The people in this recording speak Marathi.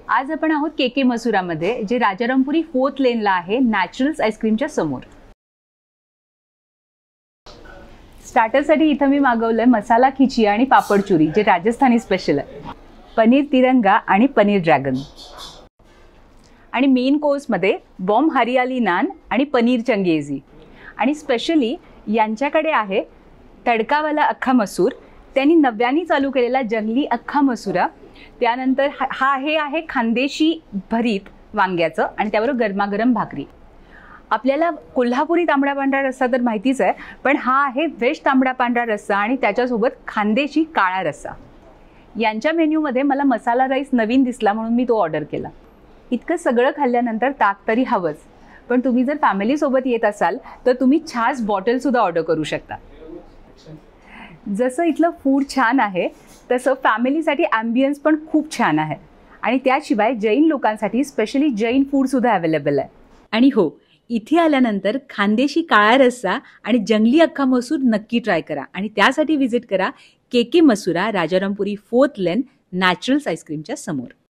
आज आपण आहोत केके मसुरामध्ये, जे राजारामपुरी 4th लेनला आहे, नॅचरल्स आईस्क्रीमच्या समोर। स्टार्टरसाठी इथं मी मागवलंय मसाला खिची आणि पापड चुरी, जे राजस्थानी स्पेशल आहे, पनीर तिरंगा आणि पनीर ड्रॅगन। आणि मेन कोर्समध्ये बॉम्ब हरियाली नान आणि पनीर चंगेजी। आणि स्पेशली यांच्याकडे आहे तडकावाला अख्खा मसूर, त्यांनी नव्याने चालू केलेला जंगली अख्खा मसुरा। त्यानंतर हे आहे खानदेशी भरीत वांग्याचं आणि त्याबरोबर गरमागरम भाकरी। आपल्याला कोल्हापुरी तांबडा पांढरा रस्सा तर माहितीच आहे, पण हा आहे व्हेज तांबडा पांढरा रस्सा आणि त्याच्यासोबत खानदेशी काळा रस्सा। यांच्या मेन्यूमध्ये मला मसाला राईस नवीन दिसला म्हणून मी तो ऑर्डर केला। इतकं सगळं खाल्ल्यानंतर ताक तरी हवंच, पण तुम्ही जर फॅमिली सोबत येत असाल तर तुम्ही छास बॉटल सुद्धा ऑर्डर करू शकता। जसं इथलं फूड छान आहे तसं फॅमिलीसाठी ॲम्बियन्स पण खूप छान आहे आणि त्याशिवाय जैन लोकांसाठी स्पेशली जैन फूड सुद्धा अवेलेबल आहे। आणि हो, इथे आल्यानंतर खानदेशी काळा रस्सा आणि जंगली अख्खा मसूर नक्की ट्राय करा आणि त्यासाठी व्हिजिट करा केके मसुरा, राजारामपुरी 4th लेन, नॅचरल्स आईस्क्रीमच्या समोर।